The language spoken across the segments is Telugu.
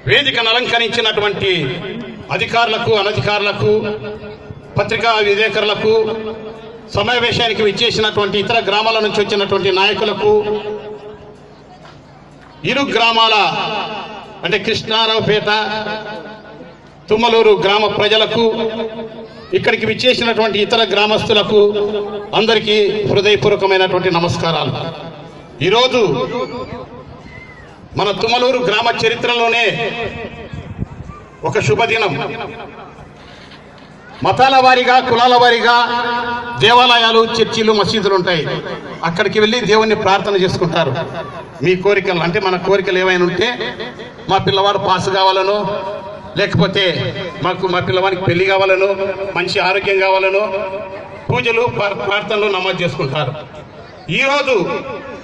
వేదికను అలంకరించినటువంటి అధికారులకు, అనధికారులకు, పత్రికా విలేకరులకు, సమావేశానికి విచ్చేసినటువంటి ఇతర గ్రామాల నుంచి వచ్చినటువంటి నాయకులకు, ఇరు గ్రామాల అంటే కృష్ణారావుపేట, తుమ్మలూరు గ్రామ ప్రజలకు, ఇక్కడికి విచ్చేసినటువంటి ఇతర గ్రామస్తులకు అందరికీ హృదయపూర్వకమైనటువంటి నమస్కారాలు. ఈరోజు మన తుమ్మలూరు గ్రామ చరిత్రలోనే ఒక శుభదినం. మతాల వారీగా, కులాల వారీగా దేవాలయాలు, చర్చిలు, మసీదులు ఉంటాయి. అక్కడికి వెళ్ళి దేవుణ్ణి ప్రార్థన చేసుకుంటారు. మీ కోరికలు అంటే మన కోరికలు ఏమైనా ఉంటే, మా పిల్లవాడు పాస్ కావాలనో, లేకపోతే మా పిల్లవానికి పెళ్లి కావాలనో, మంచి ఆరోగ్యం కావాలనో పూజలు, ప్రార్థనలు నమోదు చేసుకుంటారు. ఈరోజు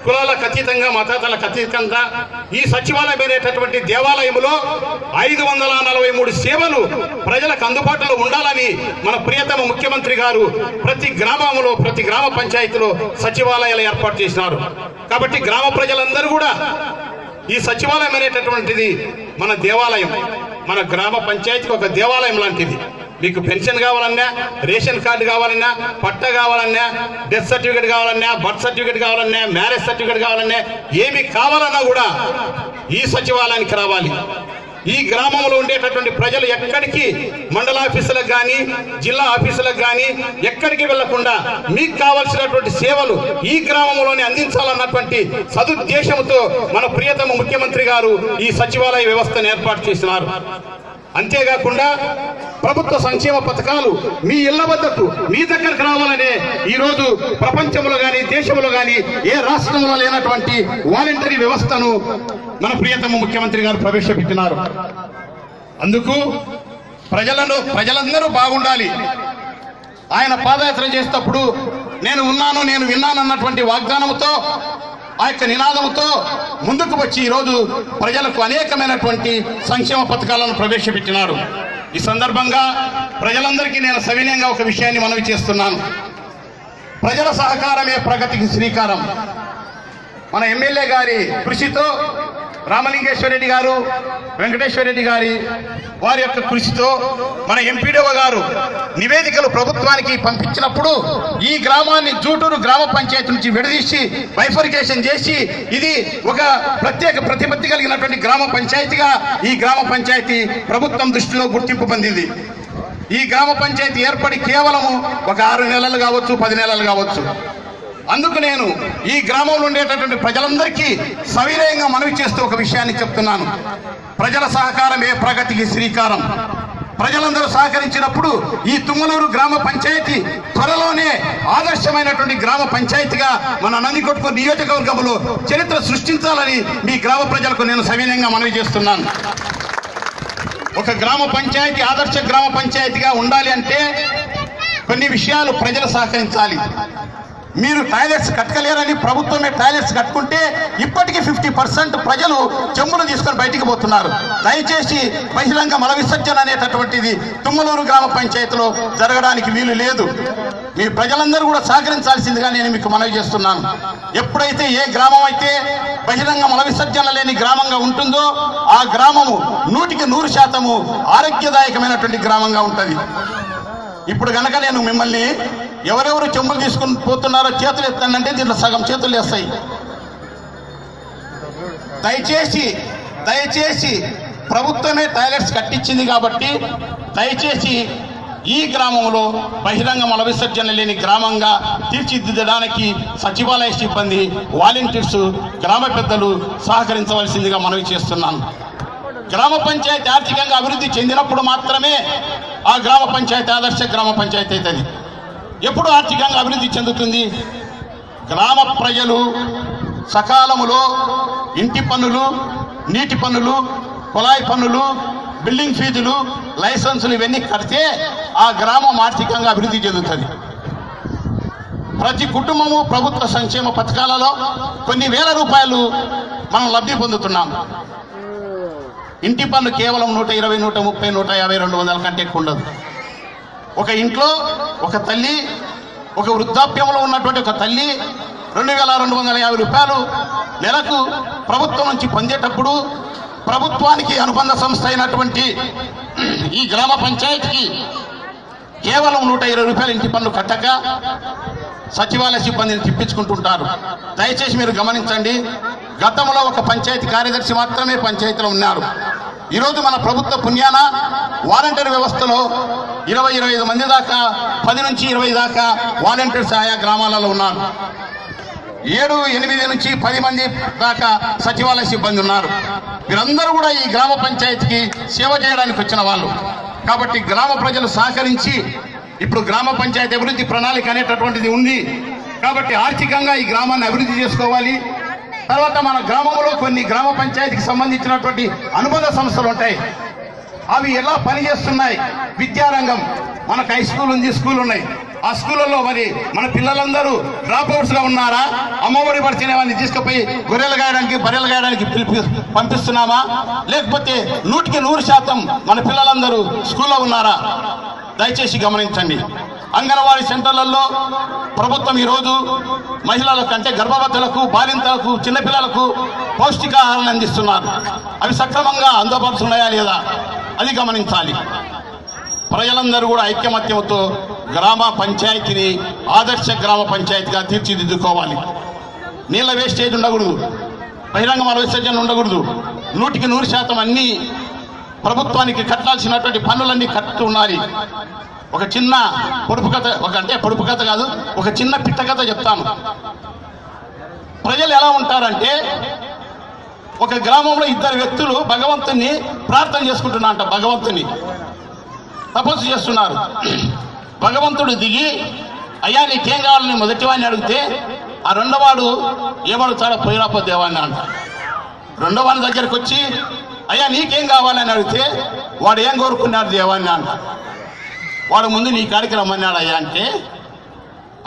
కులాలకు అతీతంగా, మతాలకు అతీతంగా ఈ సచివాలయం అనేటటువంటి దేవాలయంలో 543 సేవలు ప్రజలకు అందుబాటులో ఉండాలని మన ప్రియతమ ముఖ్యమంత్రి గారు ప్రతి గ్రామంలో, ప్రతి గ్రామ పంచాయతీలో సచివాలయాలు ఏర్పాటు చేసినారు. కాబట్టి గ్రామ ప్రజలందరూ కూడా ఈ సచివాలయం అనేటటువంటిది మన దేవాలయం, మన గ్రామ పంచాయతీకి ఒక దేవాలయం లాంటిది. మీకు పెన్షన్ కావాలన్నా, రేషన్ కార్డు కావాలన్నా, పట్టా కావాలన్నా, డెత్ సర్టిఫికేట్ కావాలన్నా, బర్త్ సర్టిఫికేట్ కావాలన్నా, మ్యారేజ్ సర్టిఫికేట్ కావాలన్నా, ఏమి కావాలన్నా కూడా ఈ సచివాలయానికి రావాలి. ఈ గ్రామంలో ఉండేటటువంటి ప్రజలు ఎక్కడికి, మండల ఆఫీసులకు కానీ, జిల్లా ఆఫీసులకు కానీ ఎక్కడికి వెళ్లకుండా మీకు కావాల్సినటువంటి సేవలు ఈ గ్రామంలోనే అందించాలన్నటువంటి సదుద్దేశంతో మన ప్రియతమ ముఖ్యమంత్రి గారు ఈ సచివాలయ వ్యవస్థను ఏర్పాటు చేసినారు. అంతేకాకుండా ప్రభుత్వ సంక్షేమ పథకాలు మీ ఇళ్ల వద్దకు, మీ దగ్గరకు రావాలనే ఈరోజు ప్రపంచంలో కానీ, దేశంలో కానీ ఏ రాష్ట్రంలో లేనటువంటి వాలంటరీ వ్యవస్థను మన ప్రియతమ ముఖ్యమంత్రి గారు ప్రవేశపెట్టినారు. అందుకు ప్రజలందరూ బాగుండాలి. ఆయన పాదయాత్ర చేసేటప్పుడు నేను ఉన్నాను, నేను విన్నాను అన్నటువంటి వాగ్దానంతో, ఆ యొక్క నినాదంతో ముందుకు వచ్చి ఈరోజు ప్రజలకు అనేకమైనటువంటి సంక్షేమ పథకాలను ప్రవేశపెట్టినారు. ఈ సందర్భంగా ప్రజలందరికీ నేను సవినయంగా ఒక విషయాన్ని మనవి చేస్తున్నాను. ప్రజల సహకారమే ప్రగతికి శ్రీకారం. మన ఎమ్మెల్యే గారి కృషితో, రామలింగేశ్వరరెడ్డి గారు, వెంకటేశ్వరరెడ్డి గారి వారి యొక్క కృషితో మన ఎంపీడీఓ గారు నివేదికలు ప్రభుత్వానికి పంపించినప్పుడు ఈ గ్రామాన్ని జూటూరు గ్రామ పంచాయతీ నుంచి విడదీసి బైఫర్కేషన్ చేసి ఇది ఒక ప్రత్యేక ప్రతిపత్తి కలిగినటువంటి గ్రామ పంచాయతీగా ఈ గ్రామ పంచాయతీ ప్రభుత్వం దృష్టిలో గుర్తింపు పొందింది. ఈ గ్రామ పంచాయతీ ఏర్పడి కేవలము ఒక 6 నెలలు కావచ్చు, 10 నెలలు కావచ్చు. అందుకు నేను ఈ గ్రామంలో ఉండేటటువంటి ప్రజలందరికీ సవినయంగా మనవి చేస్తూ ఒక విషయాన్ని చెప్తున్నాను. ప్రజల సహకారమే ప్రగతికి శ్రీకారం. ప్రజలందరూ సహకరించినప్పుడు ఈ తుమ్మలూరు గ్రామ పంచాయతీ త్వరలోనే ఆదర్శమైనటువంటి గ్రామ పంచాయతీగా మన నందికొట్కూరు నియోజకవర్గంలో చరిత్ర సృష్టించాలని మీ గ్రామ ప్రజలకు నేను సవినయంగా మనవి చేస్తున్నాను. ఒక గ్రామ పంచాయతీ ఆదర్శ గ్రామ పంచాయతీగా ఉండాలి అంటే కొన్ని విషయాలు ప్రజలు సహకరించాలి. మీరు టాయిలెట్స్ కట్టలేరని ప్రభుత్వమే టాయిలెట్స్ కట్టుకుంటే ఇప్పటికీ 50% ప్రజలు చెంబులు తీసుకొని బయటికి పోతున్నారు. దయచేసి బహిరంగ మల విసర్జన అనేటటువంటిది తుమ్మలూరు గ్రామ పంచాయతీలో జరగడానికి వీలు లేదు. మీ ప్రజలందరూ కూడా సహకరించాల్సిందిగా నేను మీకు మనవి చేస్తున్నాను. ఎప్పుడైతే ఏ గ్రామం అయితే బహిరంగ మల విసర్జన లేని గ్రామంగా ఉంటుందో ఆ గ్రామము 100% ఆరోగ్యదాయకమైనటువంటి గ్రామంగా ఉంటుంది. ఇప్పుడు కనుక నేను మిమ్మల్ని ఎవరెవరు చెంబులు తీసుకుని పోతున్నారో చేతులు ఎత్తానంటే దీంట్లో సగం చేతులు వేస్తాయి. దయచేసి ప్రభుత్వమే టాయిలెట్స్ కట్టించింది కాబట్టి దయచేసి ఈ గ్రామంలో బహిరంగ మల విసర్జన లేని గ్రామంగా తీర్చిదిద్దడానికి సచివాలయ సిబ్బంది, వాలంటీర్స్, గ్రామ పెద్దలు సహకరించవలసిందిగా మనవి చేస్తున్నాను. గ్రామ పంచాయతీ ఆర్థికంగా అభివృద్ధి చెందినప్పుడు మాత్రమే ఆ గ్రామ పంచాయతీ ఆదర్శ గ్రామ పంచాయతీ అవుతుంది. ఎప్పుడు ఆర్థికంగా అభివృద్ధి చెందుతుంది? గ్రామ ప్రజలు సకాలములో ఇంటి పన్నులు, నీటి పన్నులు, కుళాయి పన్నులు, బిల్డింగ్ ఫీజులు, లైసెన్సులు ఇవన్నీ కడితే ఆ గ్రామం ఆర్థికంగా అభివృద్ధి చెందుతుంది. ప్రతి కుటుంబము ప్రభుత్వ సంక్షేమ పథకాలలో కొన్ని వేల రూపాయలు మనం లబ్ధి పొందుతున్నాం. ఇంటి పన్ను కేవలం 120, 130, 150, 200 కంటే ఎక్కువ ఉండదు. ఒక ఇంట్లో ఒక తల్లి, ఒక వృద్ధాప్యంలో ఉన్నటువంటి ఒక తల్లి 2250 రూపాయలు నెలకు ప్రభుత్వం నుంచి పొందేటప్పుడు ప్రభుత్వానికి అనుబంధ సంస్థ అయినటువంటి ఈ గ్రామ పంచాయతీకి కేవలం 120 రూపాయల ఇంటి పన్ను కట్టక సచివాలయ సిబ్బందిని తిప్పించుకుంటుంటారు. దయచేసి మీరు గమనించండి. గతంలో ఒక పంచాయతీ కార్యదర్శి మాత్రమే పంచాయతీలో ఉన్నారు. ఈరోజు మన ప్రభుత్వ పుణ్యాన వాలంటీర్ వ్యవస్థలో 20-25 మంది దాకా 10 నుంచి 20 దాకా వాలంటీర్స్ ఆయా గ్రామాలలో ఉన్నారు. 7-8 నుంచి 10 మంది దాకా సచివాలయ సిబ్బంది ఉన్నారు. వీరందరూ కూడా ఈ గ్రామ పంచాయతీకి సేవ చేయడానికి వచ్చిన వాళ్ళు. కాబట్టి గ్రామ ప్రజలు సహకరించి ఇప్పుడు గ్రామ పంచాయతీ అభివృద్ధి ప్రణాళిక అనేటటువంటిది ఉంది. కాబట్టి ఆర్థికంగా ఈ గ్రామాన్ని అభివృద్ధి చేసుకోవాలి. తర్వాత మన గ్రామంలో కొన్ని గ్రామ పంచాయతీకి సంబంధించినటువంటి అనుబంధ సంస్థలు ఉంటాయి. అవి ఎలా పనిచేస్తున్నాయి? విద్యారంగం, మనకు హై స్కూల్ ఉంది, స్కూల్ ఉన్నాయి. ఆ స్కూళ్ళల్లో మరి మన పిల్లలందరూ డ్రాప్ అవుట్స్ గా ఉన్నారా? అమ్మఒడి పడితేనే వాడిని తీసుకుపోయి గొర్రెలు గాయడానికి బర్రెలు గాయడానికి పంపిస్తున్నామా? లేకపోతే 100% మన పిల్లలందరూ స్కూల్లో ఉన్నారా? దయచేసి గమనించండి. అంగన్వాడీ సెంటర్లలో ప్రభుత్వం ఈరోజు మహిళలకు అంటే గర్భవతులకు, బాలింతలకు, చిన్నపిల్లలకు పౌష్టికాహారాన్ని అందిస్తున్నారు. అవి సక్రమంగా అందపరుచున్నాయా లేదా అది గమనించాలి. ప్రజలందరూ కూడా ఐక్యమత్యంతో గ్రామ పంచాయతీని ఆదర్శ గ్రామ పంచాయతీగా తీర్చిదిద్దుకోవాలి. నీళ్ళ వేస్టేజ్ ఉండకూడదు, బహిరంగ మల విసర్జన ఉండకూడదు. 100% అన్ని ప్రభుత్వానికి కట్టాల్సినటువంటి పన్నులన్నీ కట్టు ఉండాలి. ఒక చిన్న పొడుపు కథ, పొడుపు కథ కాదు, ఒక చిన్న పిట్ట కథ చెప్తాను. ప్రజలు ఎలా ఉంటారంటే, ఒక గ్రామంలో 2 వ్యక్తులు భగవంతుని ప్రార్థన చేసుకుంటున్నారంట. భగవంతుని తపస్సు చేస్తున్నారు. భగవంతుడు దిగి, అయ్యా నీకేం కావాలని మొదటివాడిని అడిగితే, ఆ రెండోవాడు ఏమడుగుతాడో పోయిరాపో దేవాన్ని అంట. రెండోవాడి దగ్గరికి వచ్చి, అయ్యా నీకేం కావాలని అడిగితే, వాడు ఏం కోరుకున్నాడు దేవాన్ని అంట. వాడు ముందు నీ కాడికి రమ్మన్నాడు అయ్యా అంటే,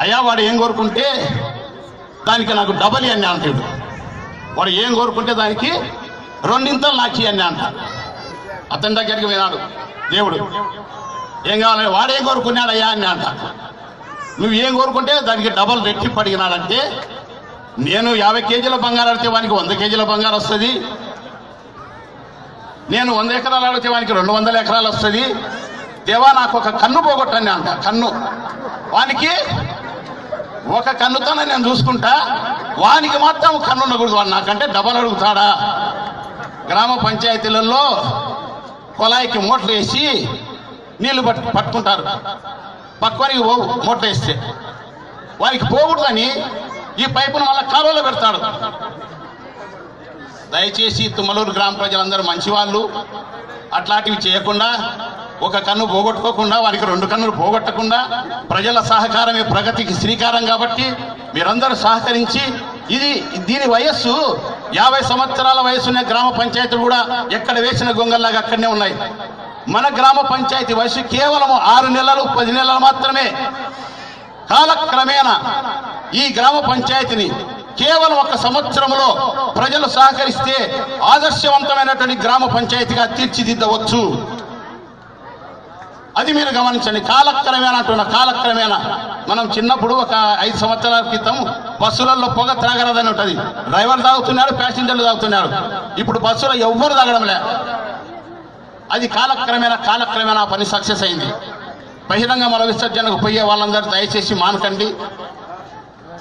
అయ్యా వాడు ఏం కోరుకుంటే దానికి నాకు డబల్ అని అంటాడు. వాడు ఏం కోరుకుంటే దానికి 2 నాకు అని అంట. అతని దగ్గరికి వినాడు దేవుడు. ఏం కావాలని వాడేం కోరుకున్నాడు అయ్యా అని అంట. నువ్వు ఏం కోరుకుంటే దానికి డబల్ రెట్టింపు అడిగినాడంటే, నేను 50 కేజీల బంగారం అడిగితే వానికి 100 కేజీల బంగారం వస్తుంది. నేను 100 ఎకరాలు అడిగితే వానికి 200 ఎకరాలు వస్తుంది. దేవా నాకు ఒక కన్ను పోగొట్టండి అంట. కన్ను వానికి ఒక కన్నుతోనే నేను చూసుకుంటా, వానికి మాత్రం కన్ను ఉండకూడదు. వాడు నాకంటే డబల్ అడుగుతాడా? గ్రామ పంచాయతీలలో కొలాయికి మోటార్లు వేసి నీళ్లు పట్టుకుంటారు. పక్కనికి మోటార్ వేస్తే వారికి పోకూడదని ఈ పైపును మళ్ళీ కాలువలో పెడతాడు. దయచేసి తుమ్మలూరు గ్రామ ప్రజలందరూ మంచివాళ్ళు. అట్లాంటివి చేయకుండా, ఒక కన్ను పోగొట్టుకోకుండా, వారికి 2 కన్నులు పోగొట్టకుండా, ప్రజల సహకారమే ప్రగతికి శ్రీకారం. కాబట్టి మీరందరూ సహకరించి, దీని వయస్సు 50 సంవత్సరాల వయసున్న గ్రామ పంచాయతీలు కూడా ఎక్కడ వేసిన గొంగల్లాగా అక్కడనే ఉన్నాయి. మన గ్రామ పంచాయతీ వయసు కేవలం 6 నెలలు 10 నెలలు మాత్రమే. కాలక్రమేణా ఈ గ్రామ పంచాయతీని కేవలం 1 సంవత్సరంలో ప్రజలు సహకరిస్తే ఆదర్శవంతమైనటువంటి గ్రామ పంచాయతీగా తీర్చిదిద్దవచ్చు. అది మీరు గమనించండి. కాలక్రమేణా అంటున్నా, కాలక్రమేణా. మనం చిన్నప్పుడు ఒక 5 సంవత్సరాల క్రితం బస్సులలో పొగ త్రాగరాదని ఉంటుంది. డ్రైవర్ తాగుతున్నాడు, ప్యాసింజర్లు తాగుతున్నారు. ఇప్పుడు బస్సులో ఎవ్వరు తాగడం లే. అది కాలక్రమేణా పని సక్సెస్ అయింది. బహిరంగ మల విసర్జనకు పోయే వాళ్ళందరూ దయచేసి మానకండి.